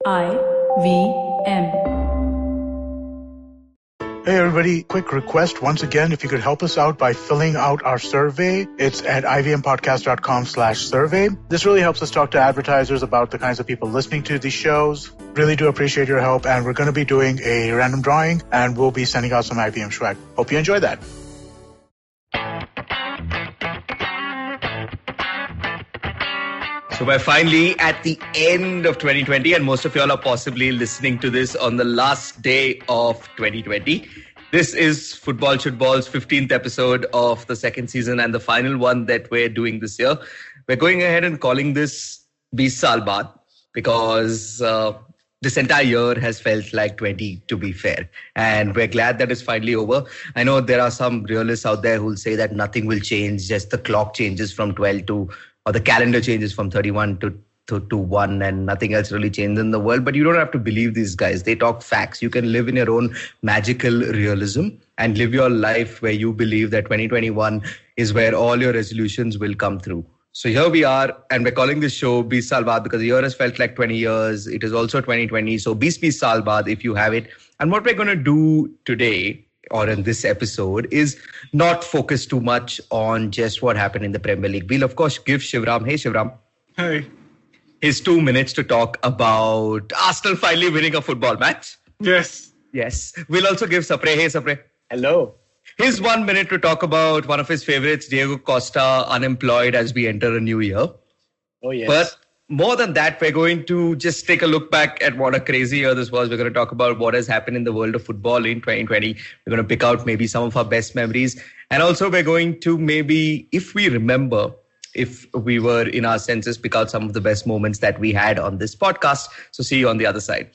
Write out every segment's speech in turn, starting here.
IVM. Hey everybody, quick request once again, if you could help us out by filling out our survey. It's at ivmpodcast.com/survey. This really helps us talk to advertisers about the kinds of people listening to these shows. Really do appreciate your help, and we're going to be doing a random drawing, and we'll be sending out some IVM swag. Hope you enjoy that. So we're finally at the end of 2020, and most of y'all are possibly listening to this on the last day of 2020. This is Football Shootball's 15th episode of the second season and the final one that we're doing this year. We're going ahead and calling this Bees Saal Baad because this entire year has felt like 20, to be fair. And we're glad that it's finally over. I know there are some realists out there who'll say that nothing will change, just the clock changes from 12 to... or the calendar changes from 31 to 1 and nothing else really changed in the world. But you don't have to believe these guys. They talk facts. You can live in your own magical realism and live your life where you believe that 2021 is where all your resolutions will come through. So here we are, and we're calling this show Bees Saal Baad because the year has felt like 20 years. It is also 2020. So Bees Saal Baad if you have it. And what we're going to do today, or in this episode, is not focus too much on just what happened in the Premier League. We'll, of course, give Shivram, hey Shivram, hey, his 2 minutes to talk about Arsenal finally winning a football match. Yes. We'll also give Sapre, hey Sapre. Hello. His 1 minute to talk about one of his favorites, Diego Costa, unemployed as we enter a new year. Oh, yes. But more than that, we're going to just take a look back at what a crazy year this was. We're going to talk about what has happened in the world of football in 2020. We're going to pick out maybe some of our best memories. And also we're going to maybe, if we remember, if we were in our senses, pick out some of the best moments that we had on this podcast. So see you on the other side.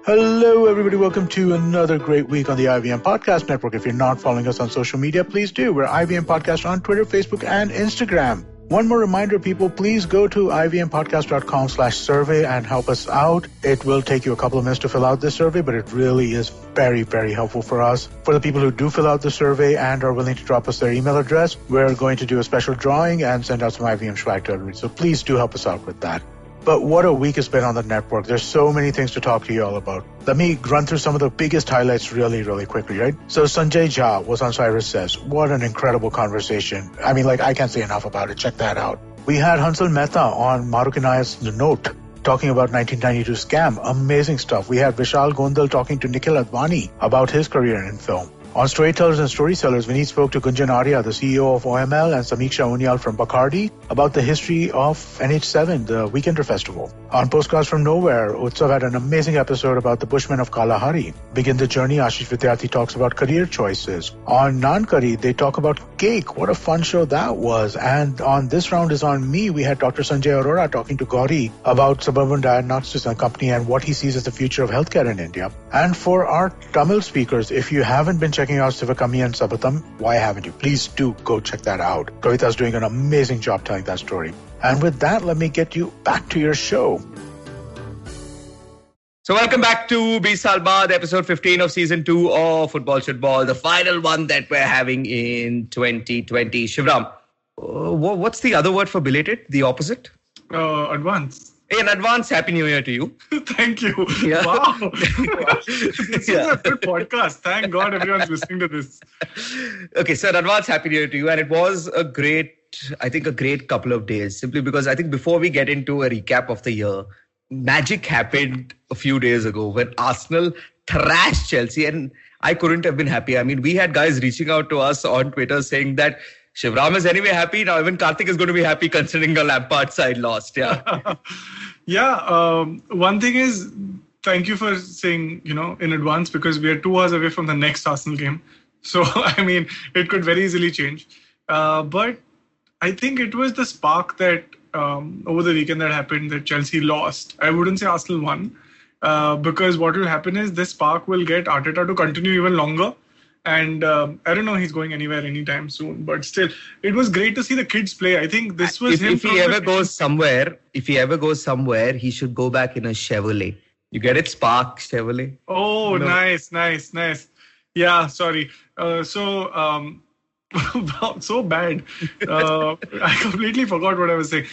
Hello, everybody. Welcome to another great week on the IVM Podcast Network. If you're not following us on social media, please do. We're IVM Podcast on Twitter, Facebook, and Instagram. One more reminder, people, please go to ivmpodcast.com/survey and help us out. It will take you a couple of minutes to fill out this survey, but it really is very, very helpful for us. For the people who do fill out the survey and are willing to drop us their email address, we're going to do a special drawing and send out some IVM swag to everybody. So please do help us out with that. But what a week it's been on the network. There's so many things to talk to you all about. Let me run through some of the biggest highlights really, really quickly, right? So Sanjay Jha was on Cyrus Says. What an incredible conversation. I mean, I can't say enough about it. Check that out. We had Hansal Mehta on Marukinay's Note talking about 1992 scam. Amazing stuff. We had Vishal Gondal talking to Nikhil Advani about his career in film. On Storytellers and Storysellers, Vineet spoke to Gunjan Arya, the CEO of OML, and Samiksha Unyal from Bacardi about the history of NH7, the Weekender Festival. On Postcards from Nowhere, Utsav had an amazing episode about the Bushmen of Kalahari. Begin the Journey, Ashish Vidyarthi talks about career choices. On Nankari, they talk about cake. What a fun show that was. And on This Round Is On Me, we had Dr. Sanjay Arora talking to Gauri about Suburban Diagnostics and Company and what he sees as the future of healthcare in India. And for our Tamil speakers, if you haven't been checking out Siva and Sabatham, why haven't you? Please do go check that out. Kavita's doing an amazing job telling that story. And with that, let me get you back to your show. So welcome back to Bees Saal Baad, episode 15 of season 2 of Football Shootball, the final one that we're having in 2020. Shivram, what's the other word for belated? The opposite? Advance. Hey, in advance, Happy New Year to you. Thank you. Yeah. Wow. This is a good podcast. Thank God everyone's listening to this. Okay, so in advance, Happy New Year to you. And it was a great couple of days, simply because I think before we get into a recap of the year, magic happened a few days ago when Arsenal thrashed Chelsea, and I couldn't have been happier. I mean, we had guys reaching out to us on Twitter saying that Shivram is anyway happy. Now even Kartik is going to be happy considering the Lampard side lost. Yeah. One thing is, thank you for saying, in advance, because we are 2 hours away from the next Arsenal game. So, I mean, it could very easily change. But I think it was the spark that over the weekend that happened that Chelsea lost. I wouldn't say Arsenal won, because what will happen is this spark will get Arteta to continue even longer. And I don't know he's going anywhere anytime soon, but still, it was great to see the kids play. I think this was him. If he ever goes somewhere, he should go back in a Chevrolet. You get it? Spark Chevrolet. Oh, no. Nice. Yeah, sorry. So bad. I completely forgot what I was saying.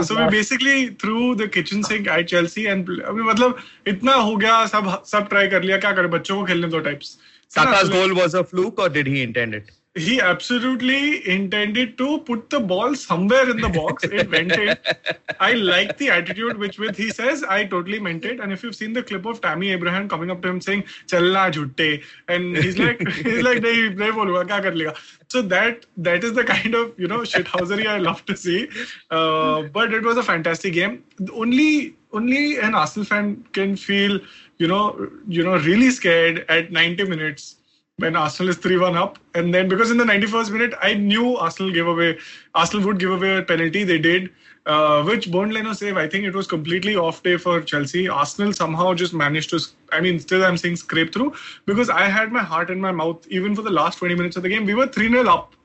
So we basically threw the kitchen sink at Chelsea and मतलब इतना हो गया सब try कर लिया क्या करे बच्चों को खेलने दो types. Saka's goal was a fluke or did he intend it? He absolutely intended to put the ball somewhere in the box. It went in. I like the attitude which with he says, I totally meant it. And if you've seen the clip of Tammy Abraham coming up to him saying, "Chalna jhutte," and he's like, "Nahi bolunga, kya kar liga." So that is the kind of shithousery I love to see. But it was a fantastic game. Only an Arsenal fan can feel really scared at 90 minutes. When Arsenal is 3-1 up. And then because in the 91st minute, I knew Arsenal would give away a penalty. They did, which Bernd Leno save. I think it was completely off day for Chelsea. Arsenal somehow just managed to, still I'm saying scrape through because I had my heart in my mouth even for the last 20 minutes of the game. We were 3-0 up.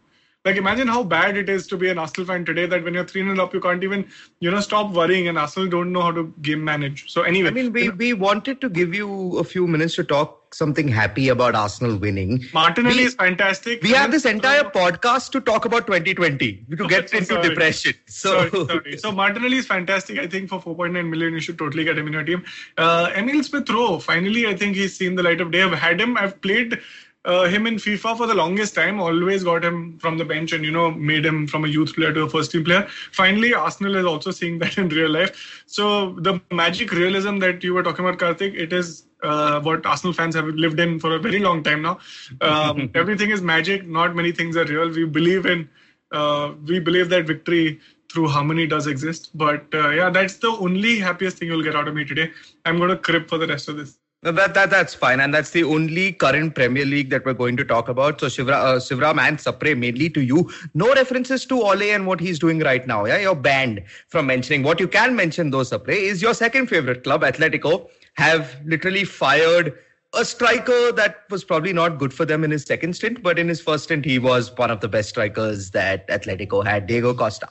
Like imagine how bad it is to be an Arsenal fan today that when you're 3-0 up, you can't even, stop worrying and Arsenal don't know how to game manage. So anyway. We wanted to give you a few minutes to talk something happy about Arsenal winning. Martinelli is fantastic. We have this entire podcast to talk about 2020 to get into depression. Sorry. So Martinelli is fantastic. I think for 4.9 million, you should totally get him in your team. Emil Smith-Rowe, finally, I think he's seen the light of day. I've played him in FIFA for the longest time, always got him from the bench and, made him from a youth player to a first team player. Finally, Arsenal is also seeing that in real life. So the magic realism that you were talking about, Kartik, it is what Arsenal fans have lived in for a very long time now. Everything is magic. Not many things are real. We believe that victory through harmony does exist. But that's the only happiest thing you'll get out of me today. I'm going to crib for the rest of this. That's fine, and that's the only current Premier League that we're going to talk about. So Shivram and Sapre, mainly to you. No references to Ole and what he's doing right now. Yeah, you're banned from mentioning. What you can mention though, Sapre, is your second favorite club, Atletico, have literally fired a striker that was probably not good for them in his second stint, but in his first stint, he was one of the best strikers that Atletico had, Diego Costa.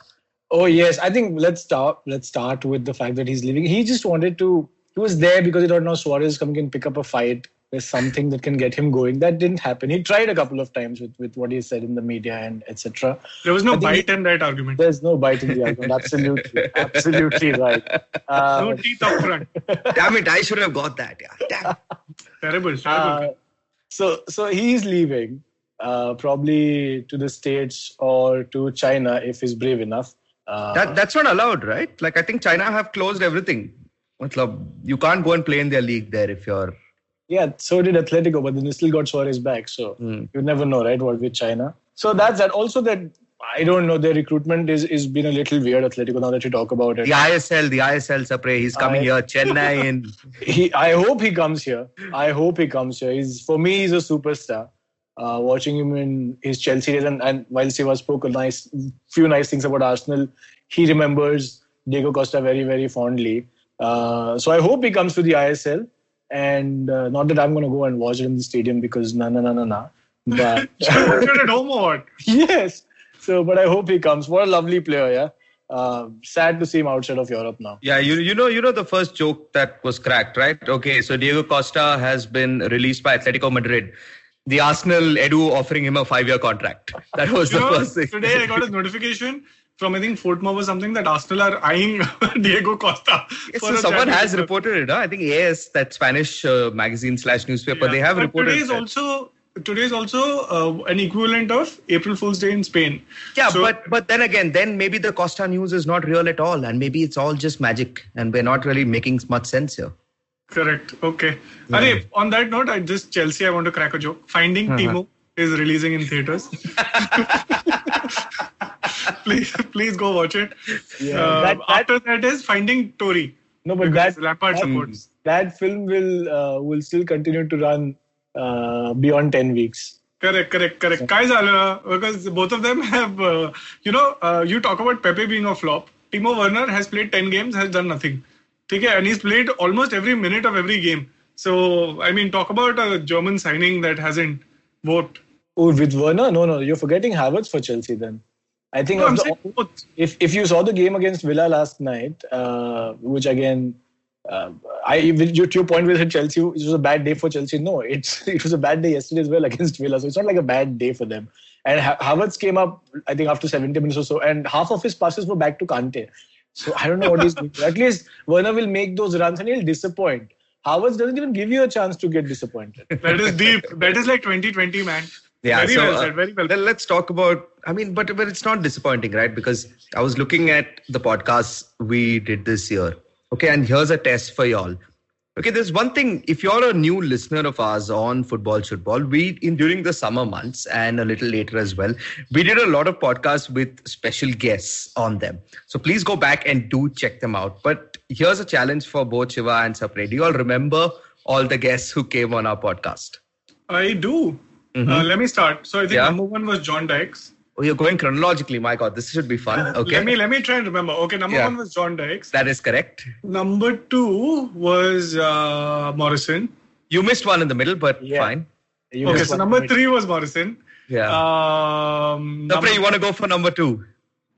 Oh yes, I think let's start with the fact that he's leaving. He just wanted to. He was there because he thought, no, Suarez coming and pick up a fight. There's something that can get him going. That didn't happen. He tried a couple of times with what he said in the media and etc. There was no bite in that argument. There's no bite in the argument. Absolutely right. No teeth up front. Damn it, I should have got that. Yeah, damn. Terrible. So he's leaving, probably to the States or to China if he's brave enough. That's not allowed, right? Like I think China have closed everything. You can't go and play in their league there if you're... Yeah, so did Atletico, but then they still got Suarez back. So you never know, right, what with China. So that's that. Also that, I don't know, their recruitment is been a little weird, Atletico, now that you talk about it. The ISL, Sapre, he's coming here, Chennai. I hope he comes here. For me, he's a superstar. Watching him in his Chelsea days and while Siva spoke few nice things about Arsenal, he remembers Diego Costa very, very fondly. So I hope he comes to the ISL, and not that I'm going to go and watch it in the stadium because nah. But watch it at home or what? Yes. So, but I hope he comes. What a lovely player, yeah. Sad to see him outside of Europe now. Yeah, you know the first joke that was cracked, right? Okay, so Diego Costa has been released by Atletico Madrid. The Arsenal Edu offering him a 5-year contract. That was the first thing. Today I got a notification from I think Fortmob or something that Arsenal are eyeing Diego Costa. Yes, so someone has reported it. Huh? I think AS, that Spanish magazine/newspaper, they have reported it. Today is also an equivalent of April Fool's Day in Spain. Yeah, so, but then again, maybe the Costa news is not real at all, and maybe it's all just magic, and we're not really making much sense here. Correct. Okay. Yeah. On that note, Chelsea, I want to crack a joke. Finding Timo is releasing in theaters. Please go watch it. Yeah, after that is Finding Tori. No, but Lampard supports. That film will still continue to run beyond 10 weeks. Correct. Because both of them have, you talk about Pepe being a flop. Timo Werner has played 10 games, has done nothing. And he's played almost every minute of every game. So, talk about a German signing that hasn't worked. Oh, with Werner? No, you're forgetting Havertz for Chelsea then. I think if you saw the game against Villa last night, which again, to your point with Chelsea, it was a bad day for Chelsea. No, it was a bad day yesterday as well against Villa. So it's not like a bad day for them. And Havertz came up, I think, after 70 minutes or so, and half of his passes were back to Kante. So I don't know what he's doing. At least Werner will make those runs and he'll disappoint. Havertz doesn't even give you a chance to get disappointed. That is deep. That is like 2020, man. Yeah, very well said. Very well. Then let's talk about. I mean, but it's not disappointing, right? Because I was looking at the podcasts we did this year. Okay, and here's a test for y'all. Okay, there's one thing. If you're a new listener of ours on Football Shootball, during the summer months and a little later as well, we did a lot of podcasts with special guests on them. So please go back and do check them out. But here's a challenge for both Siva and Sapre. Do you all remember all the guests who came on our podcast? I do. Let me start. So I think number one was John Dykes. Oh, you're going chronologically. My God, this should be fun. Okay. Let me try and remember. Okay, number one was John Dykes. That is correct. Number two was Morrison. You missed one in the middle, but fine. Okay, so number three was Morrison. Yeah. Sapre, you want to go for number two?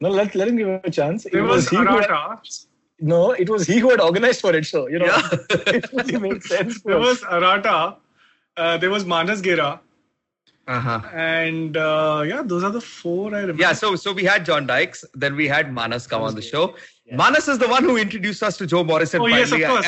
No, let him give him a chance. There was Arata. No, it was he who had organized for it. So, it really made sense. There was Arata. There was Manas Gera. And those are the four I remember. Yeah, so we had John Dykes, then we had Manas come on the show. Yeah. Manas is the one who introduced us to Joe Morrison. Oh, yes, of course.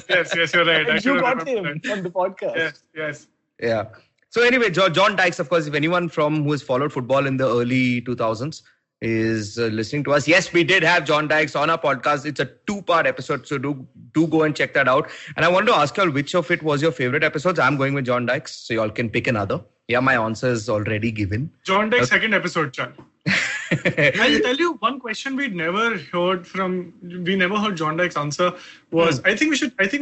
Yes, you're right. And you got him on the podcast. Yes. Yeah. So anyway, John Dykes, of course, if anyone who has followed football in the early 2000s is listening to us. Yes, we did have John Dykes on our podcast. It's a 2-part episode, so do go and check that out. And I want to ask you all, which of it was your favorite episodes? I'm going with John Dykes, so you all can pick another. Yeah, my answer is already given. John Dykes' second episode, Chal. I'll tell you one question we never heard John Dykes' answer was, I think we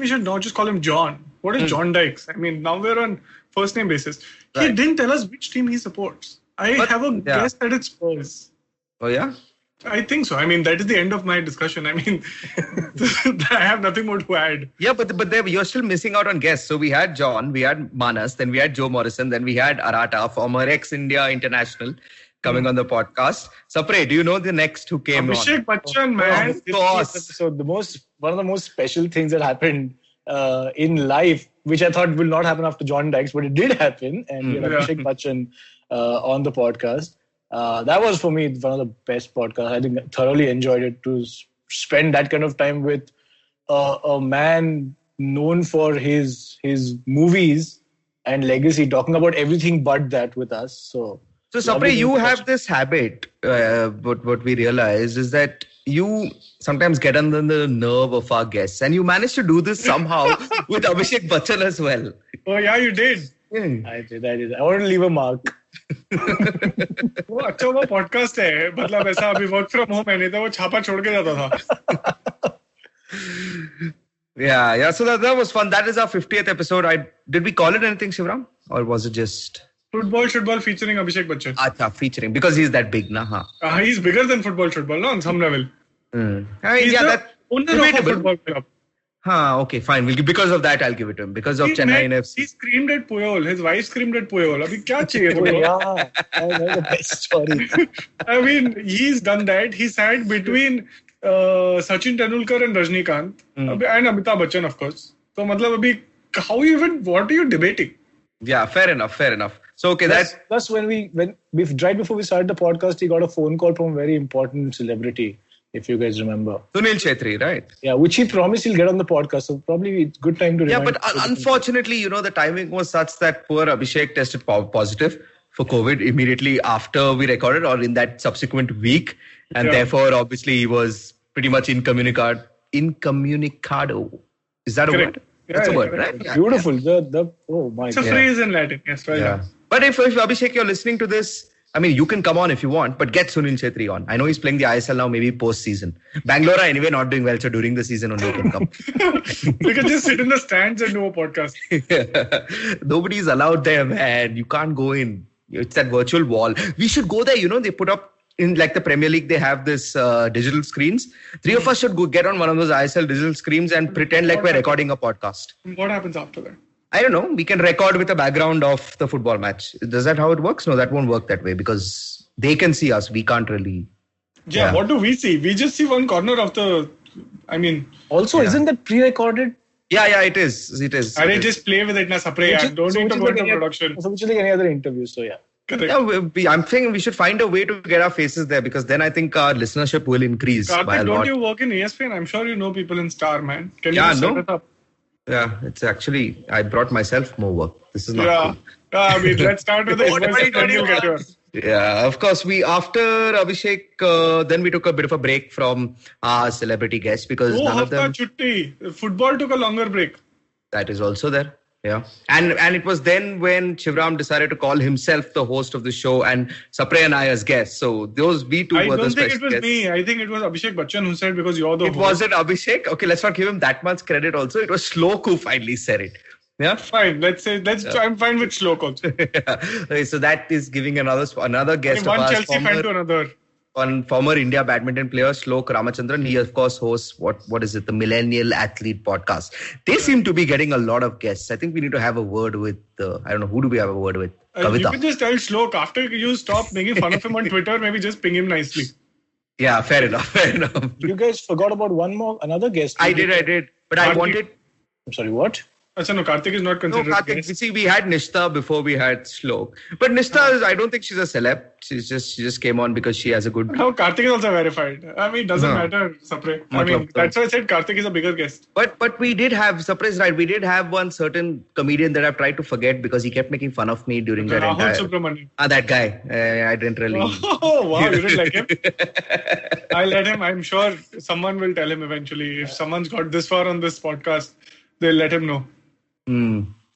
should now just call him John. What is John Dykes? I mean, now we're on first name basis. Right. He didn't tell us which team he supports. I have a guess that it's Spurs. Oh, yeah? I think so. I mean, that is the end of my discussion. I mean, I have nothing more to add. Yeah, but you're still missing out on guests. So we had John, we had Manas, then we had Joe Morrison, then we had Arata, former ex-India international, coming on the podcast. Sapre, do you know the next who came Abhishek on? Bachchan, man. Of course. So one of the most special things that happened in life, which I thought will not happen after John Dykes, but it did happen. And Abhishek Bachchan on the podcast. That was for me one of the best podcasts. I think I thoroughly enjoyed it to spend that kind of time with a man known for his movies and legacy, talking about everything but that with us. So Sapre, you have this habit. What we realize is that you sometimes get under the nerve of our guests, and you managed to do this somehow with Abhishek Bachchan as well. Oh yeah, you did. I did. I want to leave a mark. वो अच्छा वो podcast है मतलब ऐसा अभी work from home है नहीं तो वो छापा छोड़ के जाता था. Yeah, so that was fun. That is our 50th episode. Did we call it anything, Shivram, or was it just Football Shootball featuring Abhishek Bachchan? Acha, featuring, because he's that big, na? He's bigger than Football Shootball, no, on some level. He's the owner of a football club. Okay, fine. Because of that, I'll give it to him. Because of Chennai FC. He screamed at Puyol. His wife screamed at Puyol. Abhi kya chahiye? Yeah, that's the best story. I mean, he's done that. He sat between Sachin Tendulkar and Rajnikant, and Amitabh Bachchan, of course. So, matlab, abhi, what are you debating? Yeah, fair enough. So, okay, that's when right before we started the podcast, he got a phone call from a very important celebrity. If you guys remember. Sunil Chhetri, right? Yeah, which he promised he'll get on the podcast. So probably it's a good time to remind. Yeah, but unfortunately, the timing was such that poor Abhishek tested positive for COVID immediately after we recorded or in that subsequent week. And therefore, obviously, he was pretty much incommunicado. Is that a word? Yeah, that's a word, right? Yeah, beautiful. Yeah. Oh my God. It's a phrase in Latin. Yes, right. Yeah. But if Abhishek, you're listening to this, I mean, you can come on if you want, but get Sunil Chhetri on. I know he's playing the ISL now, maybe post-season. Bangalore are anyway not doing well, so during the season only he can come. We can just sit in the stands and do a podcast. Nobody's allowed there, man. You can't go in. It's that virtual wall. We should go there. They put up in like the Premier League, they have this digital screens. Three of us should go get on one of those ISL digital screens and pretend like we're recording a podcast. What happens after that? I don't know. We can record with a background of the football match. Is that how it works? No, that won't work that way because they can see us. We can't really. Yeah, what do we see? We just see one corner of the. I mean. Also, isn't that pre-recorded? Yeah, it is. I just play with it na Sapre. Don't need to go into production. So which is like any other interview. So yeah. Correct. Yeah, I'm thinking we should find a way to get our faces there because then I think our listenership will increase by a Kartik, lot. don't you work in ESPN? I'm sure you know people in Star, man. Can you Yeah, just set no. it up? Yeah, it's actually, I brought myself more work. This is not Yeah. I mean, let's start with the invoice, then you'll get yours. cool. Yeah, of course. After Abhishek, then we took a bit of a break from our celebrity guests because Oh, none of them, chutti. Football took a longer break. that is also there. Yeah. And it was then when Shivram decided to call himself the host of the show and Sapre and I as guests. So we two I were the don't think special it was guests. me. I think it was Abhishek Bachchan who said because you're the It host. wasn't Abhishek. Okay, let's not give him that much credit also. It was Shlok who finally said it. Yeah. Fine. I'm fine with Shlok also. Okay, so that is giving another guest One of ours, Chelsea fan to another. former India badminton player Shlok Ramachandran. He of course hosts what is it, the Millennial Athlete podcast. They seem to be getting a lot of guests. I think we need to have a word with I don't know, who do we have a word with? You Kavita. can just tell Shlok after you stop making fun of him on Twitter, maybe just ping him nicely. Yeah, fair enough. You guys forgot about another guest. I did. But I Kartik. wanted. I'm sorry, what? Achha, no, Kartik is not No, considered a Kartik, guest. you see, we had Nishta before we had Shlok. But Nishta, I don't think she's a celeb. She just came on because she has a good. No, Kartik is also verified. I mean, it doesn't No. matter, Sapre. I mean, that's why I said Kartik is a bigger guest. But we did have, surprise, right? We did have one certain comedian that I've tried to forget because he kept making fun of me during that Rahul entire. Subramanian. That guy. I didn't really. Oh, wow, you didn't like him? I'll let him. I'm sure someone will tell him eventually. If someone's got this far on this podcast, they'll let him know.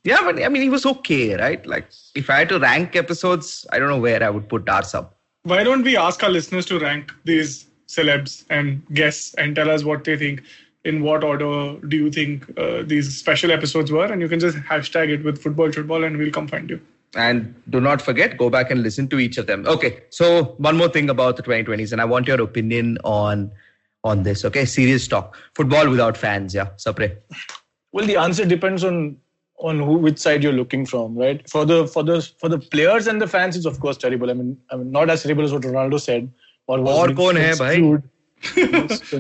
Yeah, but I mean, he was okay, right? Like, if I had to rank episodes, I don't know where I would put ours up. Why don't we ask our listeners to rank these celebs and guests and tell us what they think? In what order do you think these special episodes were? And you can just hashtag it with Football Shootball and we'll come find you. And do not forget, go back and listen to each of them. Okay, so one more thing about the 2020s, and I want your opinion on this. Okay, serious talk. Football without fans, yeah, Sapre. Well, the answer depends on which side you're looking from, right? For the players and the fans, it's of course terrible. I mean, not as terrible as what Ronaldo said. Or kaun hai, bhai?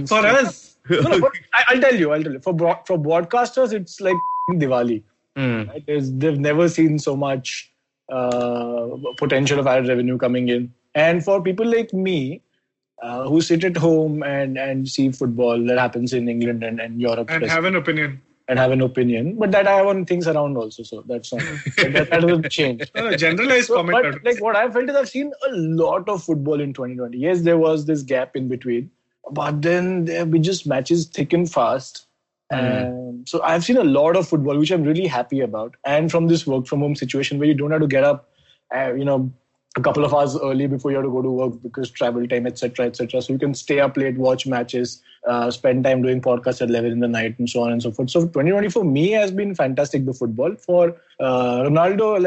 For us. No, but I'll tell you. For broadcasters, it's like Diwali. Right? They've never seen so much potential of ad revenue coming in. And for people like me, who sit at home and see football that happens in England and Europe. And have an opinion. But that I have on things around also, so that's not that will change. Generalized comment. But like what I felt is I've seen a lot of football in 2020. Yes, there was this gap in between, but then there have been just matches thick and fast. So I've seen a lot of football, which I'm really happy about. And from this work from home situation where you don't have to get up, a couple of hours early before you have to go to work because travel time, etc., etc. So you can stay up late, watch matches, spend time doing podcasts at 11 in the night, and so on and so forth. So 2020 for me has been fantastic. The football for Ronaldo,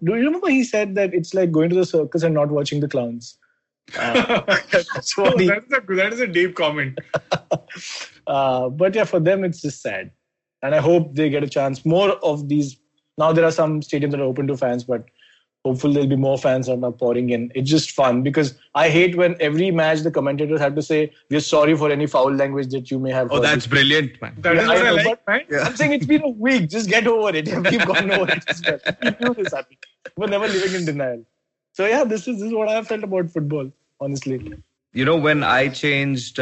do you remember he said that it's like going to the circus and not watching the clowns? That's what that is a deep comment. But yeah, for them it's just sad, and I hope they get a chance. More of these. Now there are some stadiums that are open to fans, but hopefully there'll be more fans that are pouring in. It's just fun because I hate when every match the commentators have to say, we're sorry for any foul language that you may have heard. Oh, that's brilliant, man. That is what I like, right? Yeah. I'm saying it's been a week. Just get over it. We've gone over it as well. We do this, happy. We're never living in denial. So yeah, this is what I have felt about football, honestly. You know, when I changed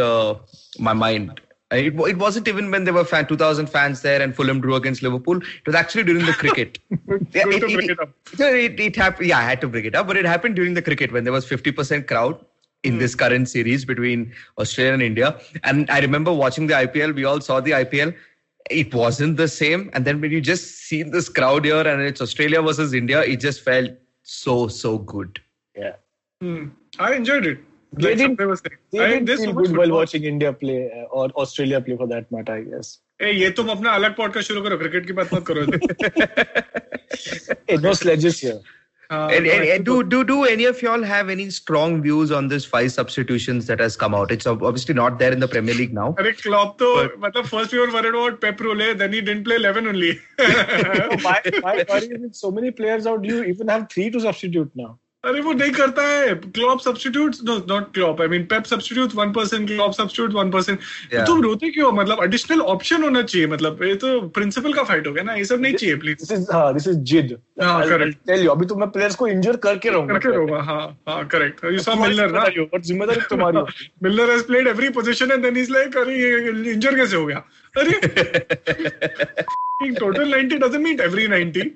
my mind, it wasn't even when there were 2,000 fans there and Fulham drew against Liverpool. It was actually during the cricket. It happened. Yeah, I had to bring it up. But it happened during the cricket when there was 50% crowd in this current series between Australia and India. And I remember watching the IPL. We all saw the IPL. It wasn't the same. And then when you just see this crowd here and it's Australia versus India, it just felt so good. Yeah. I enjoyed it. They didn't feel good while watching. watching India play or Australia play for that matter, I guess. Hey, ये तुम अपना अलग podcast शुरू करो. Cricket की बात मत करो. Hey, no sledges here. Do any of y'all have any strong views on this 5 substitutions that has come out? It's obviously not there in the Premier League now. Klopp to, first we were worried about Pep Rule, then he didn't play 11 only. My worry is with so many players out, you even have 3 to substitute now. अरे वो नहीं करता है. Klopp substitutes, no, not Klopp. I mean, Pep substitutes 1%, Klopp substitutes 1%. Yeah. तुम रोते क्यों? मतलब additional option होना चाहिए. मतलब ये तो principle का fight हो गया ना. ये सब नहीं चाहिए, please. This is jid. Correct. I'll tell you. अभी तो मैं players को injure करके रहूँगा. हाँ, correct. You saw Milner ना. और जिम्मेदारी तुम्हारी होगी. Milner has played every position and then he's like, अरे ये injure कैसे हो गया? अरे total 90 doesn't mean every 90.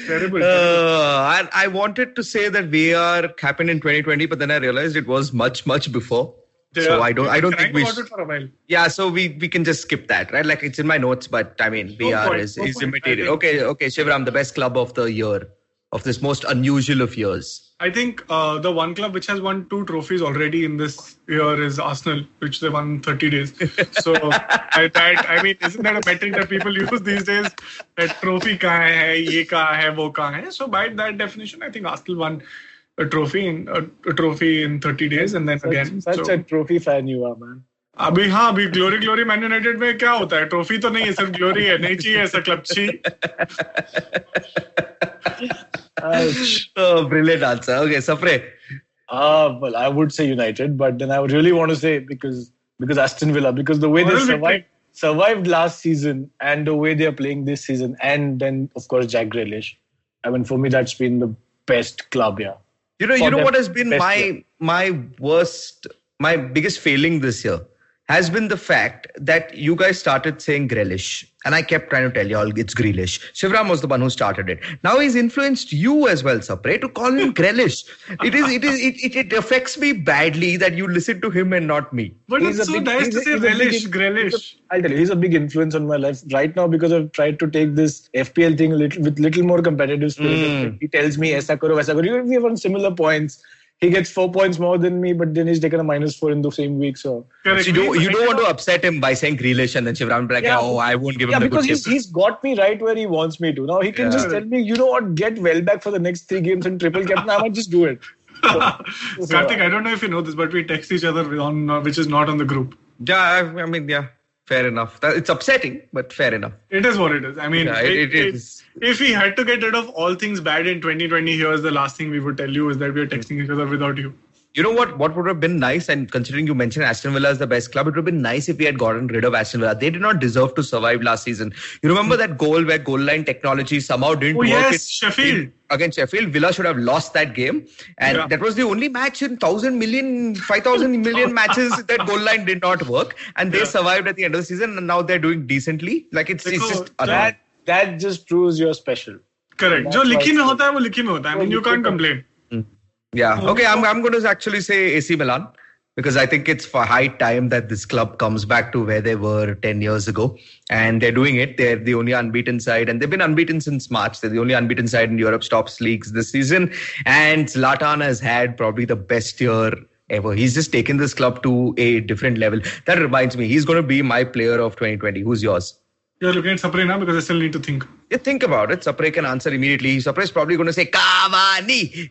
Terrible. And I wanted to say that VAR happened in 2020, but then I realized it was much before. Yeah. So I don't think we. About it for a while. Yeah, so we can just skip that, right? Like it's in my notes, but I mean, VAR is immaterial. Okay, Shivram, the best club of the year, of this most unusual of years. I think the one club which has won 2 trophies already in this year is Arsenal, which they won 30 days. So, I mean, isn't that a metric that people use these days? That trophy kahan hai, ye kahan hai, wo kahan hai. So, by that definition, I think Arsenal won a trophy in 30 days, and then again. Such a trophy fan you are, man. अभी glory man United में क्या होता है? Trophy तो नहीं है, सिर्फ glory है. नहीं चाहिए ऐसा क्लब चाहिए. Oh, brilliant answer. Okay, Sapre. Well, I would say United, but then I would really want to say because Aston Villa, because the way they survived last season and the way they are playing this season, and then of course Jack Grealish. I mean, for me, that's been the best club, yeah. You know what has been my biggest failing this year has been the fact that you guys started saying Grealish. And I kept trying to tell you all it's Grealish. Shivram was the one who started it. Now he's influenced you as well, Sapre, to call him Grealish. It affects me badly that you listen to him and not me. But it's so nice to say Grealish. I'll tell you, he's a big influence on my life right now because I've tried to take this FPL thing with little more competitive spirit. He tells me, aisa karo, waisa karo. We have on similar points. He gets 4 points more than me, but then he's taken a -4 in the same week. So you don't want to upset him by saying Grealish and then Shivram be like, I won't give him the good tip. Because he's got me right where he wants me to. Now he can just tell me, you know what, get well back for the next 3 games and triple captain. I might just do it. Kartik, I don't know if you know this, but we text each other on which is not on the group. Yeah, I mean, yeah. Fair enough. It's upsetting, but fair enough. It is what it is. I mean, it is. If we had to get rid of all things bad in 2020, here's the last thing we would tell you is that we are texting each other without you. You know what would have been nice, and considering you mentioned Aston Villa as the best club, it would have been nice if we had gotten rid of Aston Villa. They did not deserve to survive last season. You remember that goal where goal line technology somehow didn't work? Yes, Sheffield. Against Sheffield, Villa should have lost that game. And that was the only match in 5,000 million matches that goal line did not work. And they survived at the end of the season, and now they're doing decently. Like it's just that just proves you're special. Correct. जो लिखी में होता है वो लिखी में होता है. I mean, you can't complain. Yeah. Okay, I'm going to actually say AC Milan because I think it's for high time that this club comes back to where they were 10 years ago. And they're doing it. They're the only unbeaten side. And they've been unbeaten since March. They're the only unbeaten side in Europe's top leagues this season. And Zlatan has had probably the best year ever. He's just taken this club to a different level. That reminds me, he's going to be my player of 2020. Who's yours? You're looking at Sapre now because I still need to think. Yeah, think about it. Sapre can answer immediately. Sapre is probably going to say, Cavani.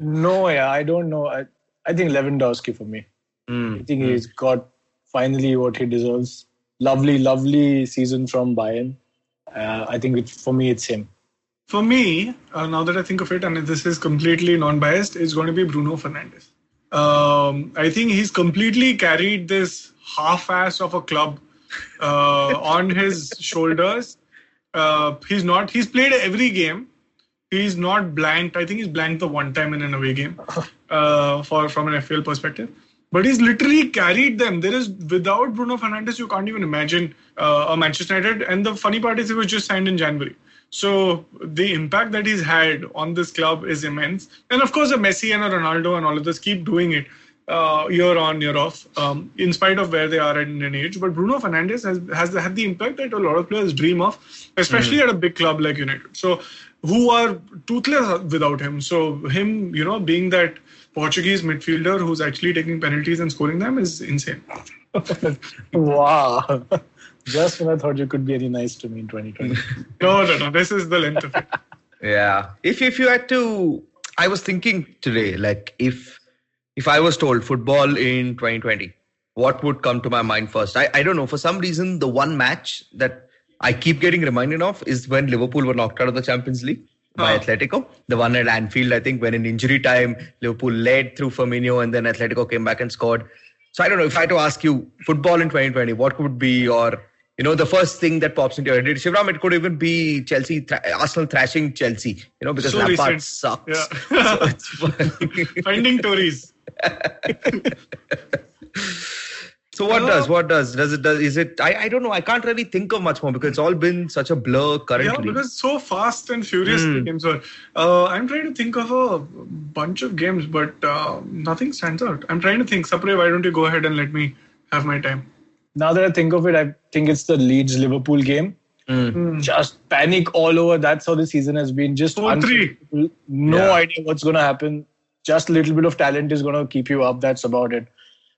No, I don't know. I think Lewandowski for me. I think he's got finally what he deserves. Lovely season from Bayern. I think for me, it's him. For me, now that I think of it, and this is completely non-biased, it's going to be Bruno Fernandes. I think he's completely carried this half-ass of a club on his shoulders. He's played every game. He's not blanked. I think he's blanked the one time in an away game from an FPL perspective. But he's literally carried them. Without Bruno Fernandes, you can't even imagine a Manchester United. And the funny part is he was just signed in January. So the impact that he's had on this club is immense. And of course, a Messi and a Ronaldo and all of this keep doing it year on, year off, in spite of where they are in an age. But Bruno Fernandes has had the impact that a lot of players dream of, especially at a big club like United. So who are toothless without him. So him, being that Portuguese midfielder who's actually taking penalties and scoring them is insane. Wow. Just when I thought you could be any nice to me in 2020. No. This is the length of it. Yeah. If you had to, I was thinking today, like if I was told football in 2020, what would come to my mind first? I don't know. For some reason, the one match that I keep getting reminded of is when Liverpool were knocked out of the Champions League. by Atletico. The one at Anfield, I think, when in injury time, Liverpool led through Firmino and then Atletico came back and scored. So I don't know, if I had to ask you, football in 2020, what would be your, the first thing that pops into your head? Shivram, it could even be Arsenal thrashing Chelsea, because so Lampard recent. sucks. Yeah. So it's funny. Finding Tories. So what does is it? I don't know. I can't really think of much more because it's all been such a blur currently. Yeah, because so fast and furious the games were. I'm trying to think of a bunch of games, but nothing stands out. I'm trying to think. Sapre, why don't you go ahead and let me have my time? Now that I think of it, I think it's the Leeds-Liverpool game. Just panic all over. That's how the season has been. Just 4-3. No idea what's going to happen. Just a little bit of talent is going to keep you up. That's about it.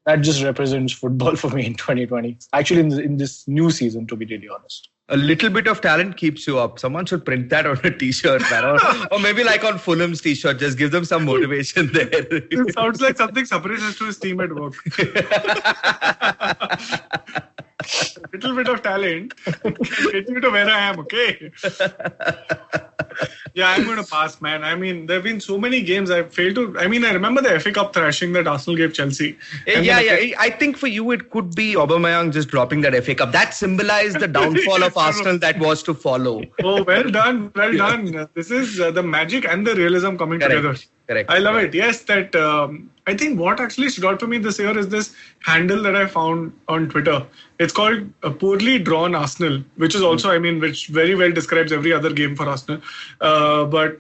That just represents football for me in 2020. Actually, in this new season, to be really honest. A little bit of talent keeps you up. Someone should print that on a t-shirt, man. Or maybe like on Fulham's t-shirt. Just give them some motivation there. It sounds like something Sapre says to his team at work. A little bit of talent can get you to where I am, okay? Yeah, I'm going to pass, man. I mean, there have been so many games I've failed to... I mean, I remember the FA Cup thrashing that Arsenal gave Chelsea. I think for you, it could be Aubameyang just dropping that FA Cup. That symbolized the downfall of Arsenal that was to follow. Oh, well done. Well done. This is the magic and the realism coming together. Correct. I love it. Yes, that... I think what actually stood out for me this year is this handle that I found on Twitter. It's called a Poorly Drawn Arsenal, which is also, which very well describes every other game for Arsenal. But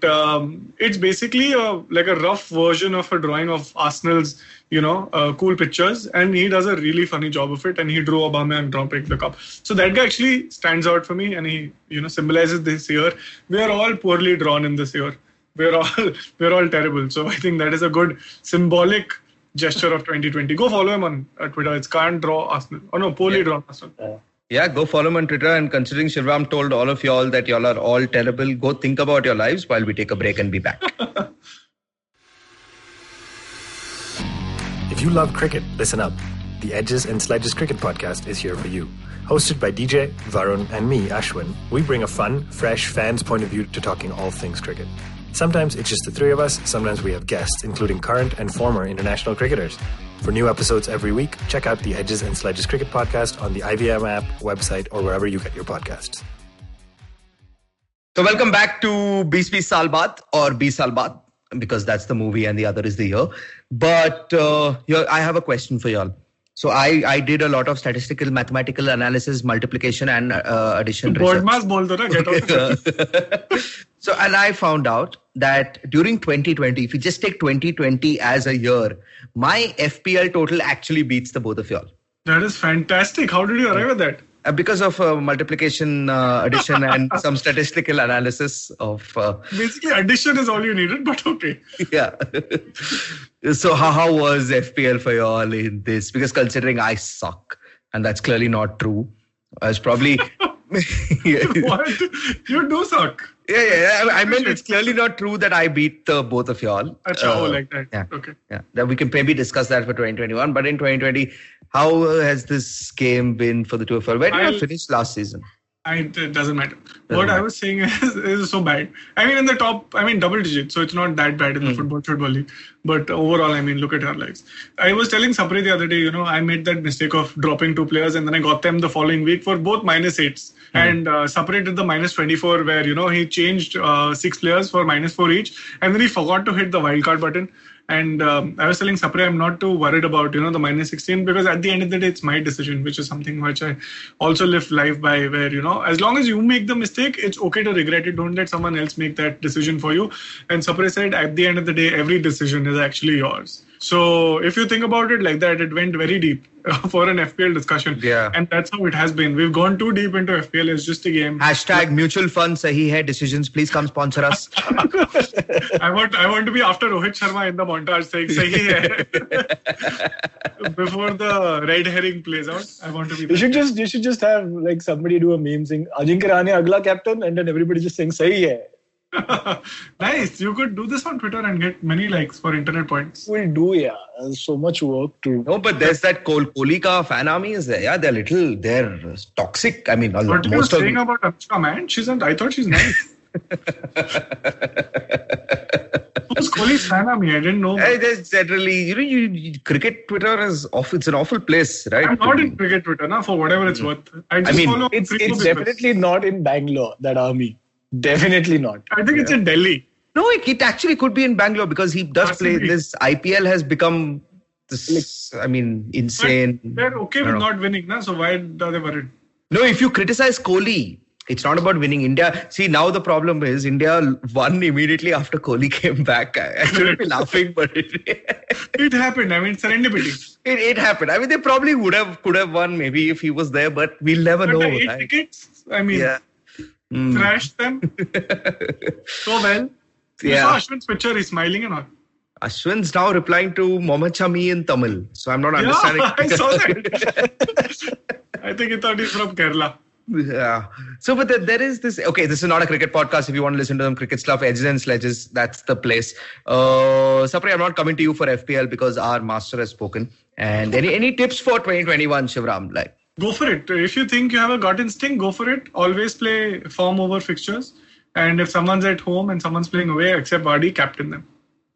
it's basically like a rough version of a drawing of Arsenal's, cool pictures. And he does a really funny job of it. And he drew Aubameyang dropping the cup. So that guy actually stands out for me. And he, symbolizes this year. We are all poorly drawn in this year. We're all terrible. So I think that is a good symbolic gesture of 2020. Go follow him on Twitter. It's Can't Draw Arsenal. Oh no, Poorly Drawn Arsenal. Yeah, go follow him on Twitter. And considering Shivram told all of y'all that y'all are all terrible, go think about your lives while we take a break and be back. If you love cricket, listen up. The Edges and Sledges Cricket Podcast is here for you. Hosted by DJ, Varun and me, Ashwin, we bring a fun, fresh fan's point of view to talking all things cricket. Sometimes it's just the three of us, sometimes we have guests, including current and former international cricketers. For new episodes every week, check out the Edges and Sledges Cricket Podcast on the IVM app, website, or wherever you get your podcasts. So welcome back to Bees Saal Baad, or Bees Saal Baad, because that's the movie and the other is the year. But I have a question for y'all. So I did a lot of statistical, mathematical analysis, multiplication and addition research. So, and I found out that during 2020, if you just take 2020 as a year, my FPL total actually beats the both of y'all. That is fantastic. How did you arrive at that? Because of multiplication, addition, and some statistical analysis of... Basically, addition is all you needed, but okay. Yeah. So how was FPL for you all in this? Because considering I suck, and that's clearly not true. I was probably... What? You do suck. Yeah. I meant it's clearly not true that I beat the both of y'all. Like that. Yeah. Okay. Yeah. Then we can maybe discuss that for 2021. But in 2020, how has this game been for the two of you? Where did you finish last season? It doesn't matter. What I was saying is so bad. I mean, in the top, double digits. So it's not that bad in the Football Shootball League. But overall, look at our lives. I was telling Sapre the other day, I made that mistake of dropping two players and then I got them the following week for both -8s. And Sapre did the -24 where, he changed 6 players for -4 each. And then he forgot to hit the wildcard button. And I was telling Sapre I'm not too worried about, the -16 because at the end of the day, it's my decision, which is something which I also live life by where, as long as you make the mistake, it's okay to regret it. Don't let someone else make that decision for you. And Sapre said, at the end of the day, every decision is actually yours. So if you think about it like that, it went very deep for an FPL discussion. Yeah. And that's how it has been. We've gone too deep into FPL. It's just a game. # mutual fund sahi hai decisions. Please come sponsor us. I want to be after Rohit Sharma in the montage saying sahi hai. Before the red herring plays out, I want to be. You should just have like somebody do a meme saying Ajinkya Rahane agla captain, and then everybody just saying sahi hai. Nice. You could do this on Twitter and get many likes for internet points. We'll do, yeah. There's so much work to... No, but there's that Kohli ka fan army is there. Yeah, they're toxic. What are you saying about Anushka, man? I thought she's nice. Who's Kohli's fan? I didn't know. There's generally, cricket Twitter is awful. It's an awful place, right? I'm not in cricket Twitter now, for whatever it's worth. I follow it's definitely not in Bangalore, that army. Definitely not. I think it's in Delhi. No, it actually could be in Bangalore because he does play. This IPL has become this, insane. But they're okay with not winning, so why are they worried? No, if you criticize Kohli, it's not about winning. India, see, now the problem is India won immediately after Kohli came back. I shouldn't be laughing, but it happened. Serendipity. It happened. They probably could have won maybe if he was there, but we'll never know. 8 tickets, thrashed them so well. You saw Ashwin's picture, he's smiling and all. Ashwin's now replying to Mohammad Shami in Tamil, so I'm not understanding. I saw that. I think he thought he's from Kerala. Yeah. So, but there is this. Okay, this is not a cricket podcast. If you want to listen to some cricket stuff, Edges and Sledges, that's the place. Sapre, I'm not coming to you for FPL because our master has spoken. And any tips for 2021, Shivram? Go for it. If you think you have a gut instinct, go for it. Always play form over fixtures. And if someone's at home and someone's playing away, except Vardy, captain them.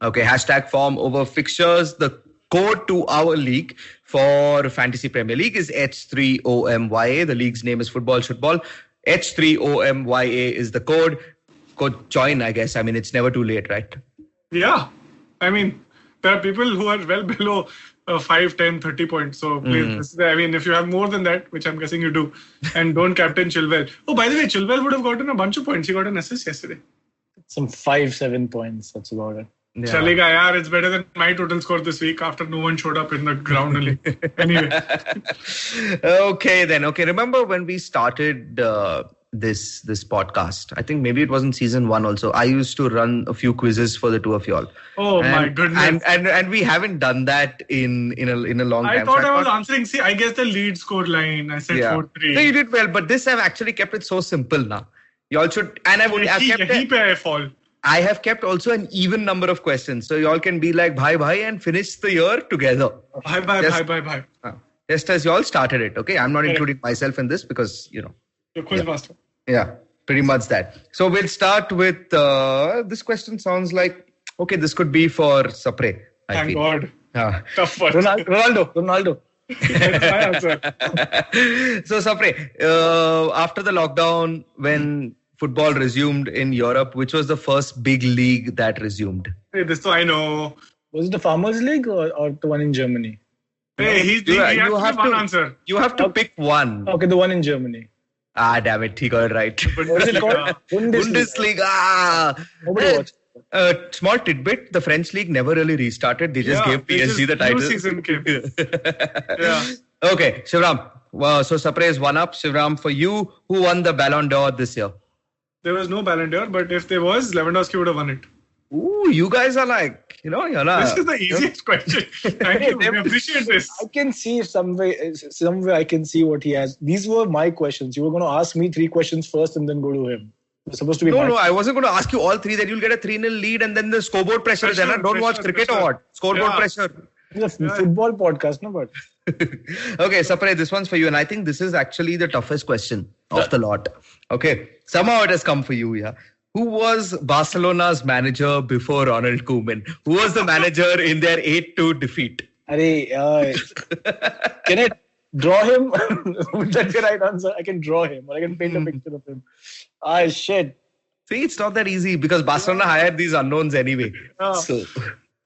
Okay, hashtag form over fixtures. The code to our league for Fantasy Premier League is H3OMYA. The league's name is Football Shootball. H3OMYA is the code. Code join, I guess. It's never too late, right? Yeah. There are people who are well below 5, 10, 30 points. So please, if you have more than that, which I'm guessing you do, and don't captain Chilwell. Oh, by the way, Chilwell would have gotten a bunch of points. He got an assist yesterday. Some 5-7 points. That's about it. Yeah. Chalega, yaar, it's better than my total score this week after no one showed up in the ground only. Anyway. Okay, then. Okay, remember when we started this podcast? I think maybe it was in season 1 also. I used to run a few quizzes for the two of y'all. Oh my goodness! And we haven't done that in a long time. I thought I was answering. See, I guess the lead score line. I said 4-3. No, you did well, but this I've actually kept it so simple now. Y'all should, and I've kept I have kept also an even number of questions, so y'all can be like bye and finish the year together. Bye. Just as y'all started it, okay? I'm not including myself in this because You're quiz master. Yeah, pretty much that. So we'll start with this question. Sounds like this could be for Sapre. Thank God. Tough one. Ronaldo. That's my answer. So Sapre, after the lockdown, when football resumed in Europe, which was the first big league that resumed? Hey, this I know. Was it the Farmers League or the one in Germany? Hey, he has one answer. You have to pick one. Okay, the one in Germany. Damn it, he got it right. What is it called? Bundesliga. Nobody watched it. Small tidbit, the French league never really restarted. They just gave PSG the title. New season came. Okay, Shivram. So Sapre is 1 up. Shivram, for you, who won the Ballon d'Or this year? There was no Ballon d'Or, but if there was, Lewandowski would have won it. Ooh, you guys are like, This is the easiest question. Thank you. We appreciate this. I can see somewhere I can see what he has. These were my questions. You were going to ask me 3 questions first and then go to him. It's supposed to be No, I wasn't going to ask you all 3. Then you'll get a 3-0 lead and then the scoreboard pressure. Don't watch cricket or what? Scoreboard pressure. It's a football podcast, no? But okay, Sapre, this one's for you. And I think this is actually the toughest question of the lot. Okay, somehow it has come for you, yeah. Who was Barcelona's manager before Ronald Koeman? Who was the manager in their 8-2 defeat? Can I draw him? Would that be the right answer? I can draw him or I can paint a picture of him. Shit. See, it's not that easy because Barcelona hired these unknowns anyway. So,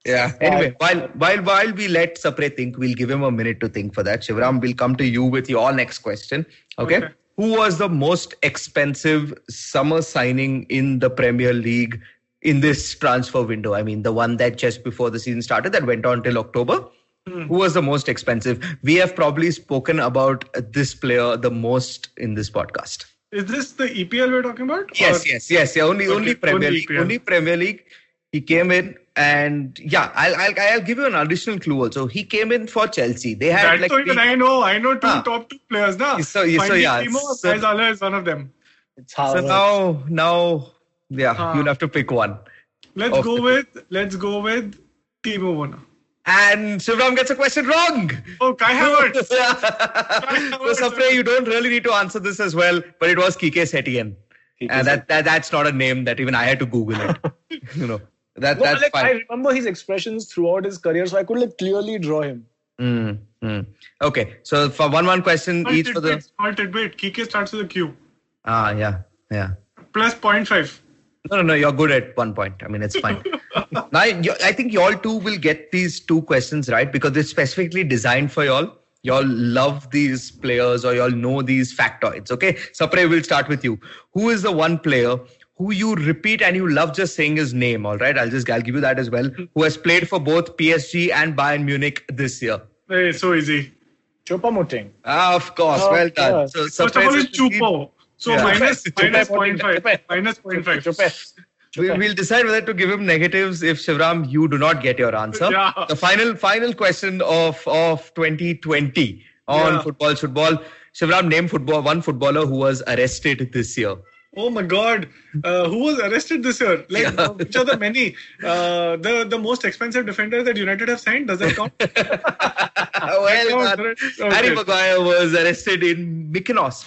yeah. Anyway, while we let Sapre think, we'll give him a minute to think for that. Shivram, will come to you with your next question. Okay. Who was the most expensive summer signing in the Premier League in this transfer window? I mean, the one that just before the season started that went on till October. Who was the most expensive? We have probably spoken about this player the most in this podcast. Is this the EPL we're talking about? Yes. Yeah, only Premier League. Only Premier League. He came in and I'll give you an additional clue also. He came in for Chelsea. They had I know top 2 players now. Timo Saizala is one of them. So now you'll have to pick one. Let's go with Timo Werner. And Shivram gets a question wrong. Oh, Kai Havertz. So Sapre, you don't really need to answer this as well, but it was Kike Setien. And that's not a name that even I had to Google it. That's fine. I remember his expressions throughout his career, so I could clearly draw him. Okay, so for one question Small each tidbit, for the... Small tidbit. Kike starts with a Q. Yeah. Plus 0.5. No, you're good at 1 point. I mean, it's fine. Now, I think y'all two will get these 2 questions right because they're specifically designed for y'all. Y'all love these players or y'all know these factoids. Okay, Sapre, we'll start with you. Who is the one player who you repeat and you love just saying his name? All right, I'll give you that as well. Who has played for both PSG and Bayern Munich this year? Hey, so easy. Choupo-Moting. Of course, well done. So, First of all, it's Chupo. So minus 0.5. Minus 0.5. We'll decide whether to give him negatives if Shivram, you do not get your answer. Yeah. The final question of 2020 on Football Shootball. Shivram, name one footballer who was arrested this year. Oh my God. Who was arrested this year? Which are the many? The most expensive defender that United have signed, does that count? Harry Maguire was arrested in Mykonos,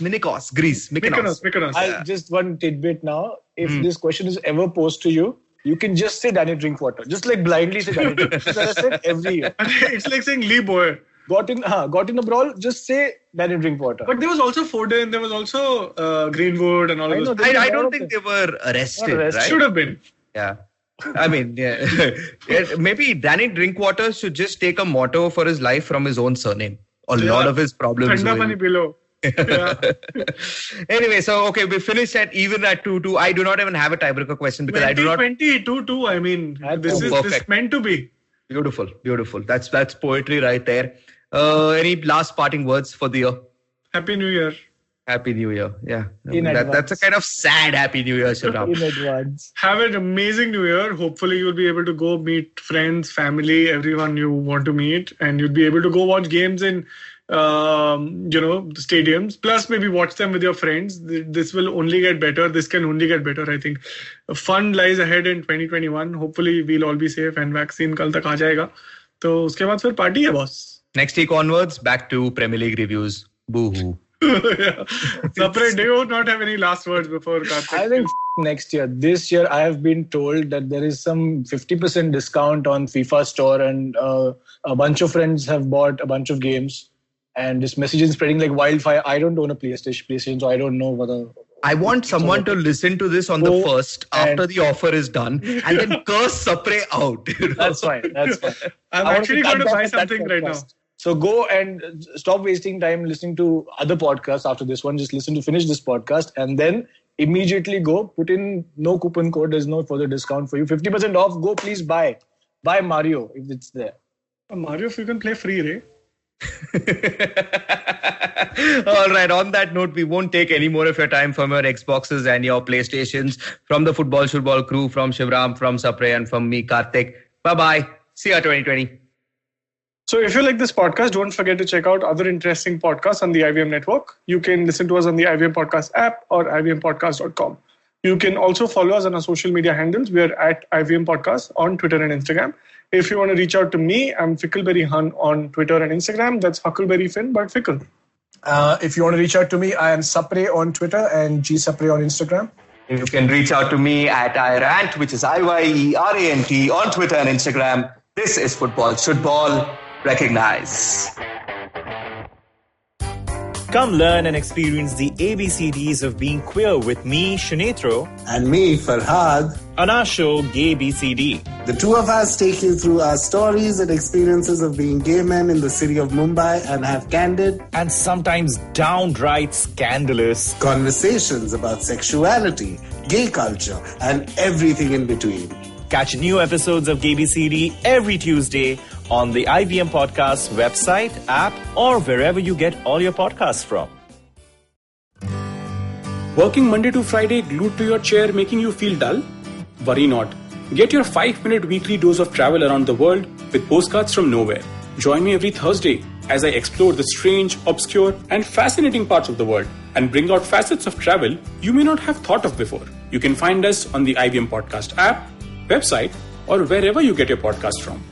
Greece. Mykonos. Just one tidbit now. If this question is ever posed to you, you can just say Danny Drinkwater. Just blindly say Danny Drinkwater. He's arrested every year. It's like saying Lee Boyer. Got in a brawl, just say Danny Drinkwater. But there was also Foden, there was also Greenwood and all of those. I don't think they were arrested. Right? Should have been. Yeah. I mean, maybe Danny Drinkwater should just take a motto for his life from his own surname. A lot of his problems. Below. Yeah. Anyway, so okay, we finished even at 2-2. I do not even have a tiebreaker question because I do not. 2-2. I mean, this is meant to be. Beautiful. That's poetry right there. Any last parting words for the year? Happy New Year. Happy New Year. Yeah. That's a kind of sad Happy New Year, Shivram. In advance. Have an amazing New Year. Hopefully you'll be able to go meet friends, family, everyone you want to meet. And you'll be able to go watch games in, stadiums. Plus maybe watch them with your friends. This will only get better. This can only get better, I think. Fun lies ahead in 2021. Hopefully we'll all be safe and vaccine kal tak aa jayega. तो उसके बाद फिर party है boss. Next week onwards, back to Premier League reviews. Boo-hoo. Sapre, do you not have any last words before Kartik? I think next year. This year, I have been told that there is some 50% discount on FIFA store, and a bunch of friends have bought a bunch of games. And this message is spreading like wildfire. I don't own a PlayStation, so I don't know whether. I want someone to listen to this on the first after the offer is done and then curse Sapre out. That's fine. I'm actually going to buy something right now. So go and stop wasting time listening to other podcasts after this one. Just finish this podcast and then immediately go. Put in no coupon code. There's no further discount for you. 50% off. Go please buy. Buy Mario if it's there. Mario, if you can play free, Ray. All right, on that note, we won't take any more of your time from your Xboxes and your PlayStations. From the Football Shootball crew, from Shivram, from Sapre, and from me, Kartik. Bye-bye. See ya 2020. So if you like this podcast, don't forget to check out other interesting podcasts on the IVM network. You can listen to us on the IVM Podcast app or ivmpodcast.com. You can also follow us on our social media handles. We are at IVM Podcast on Twitter and Instagram. If you want to reach out to me, I'm Fickleberry Hun on Twitter and Instagram. That's Huckleberry Finn, but Fickle. If you want to reach out to me, I am Sapre on Twitter and Sapre on Instagram. You can reach out to me at iRant, which is IYERANT on Twitter and Instagram. This is Football Shootball. Recognize. Come learn and experience the ABCDs of being queer with me, Shanetro. And me, Farhad. On our show, Gay BCD. The two of us take you through our stories and experiences of being gay men in the city of Mumbai and have candid and sometimes downright scandalous conversations about sexuality, gay culture, and everything in between. Catch new episodes of Gay BCD every Tuesday on the IVM Podcast website, app, or wherever you get all your podcasts from. Working Monday to Friday glued to your chair making you feel dull? Worry not. Get your 5-minute weekly dose of travel around the world with postcards from nowhere. Join me every Thursday as I explore the strange, obscure, and fascinating parts of the world and bring out facets of travel you may not have thought of before. You can find us on the IVM Podcast app, website, or wherever you get your podcast from.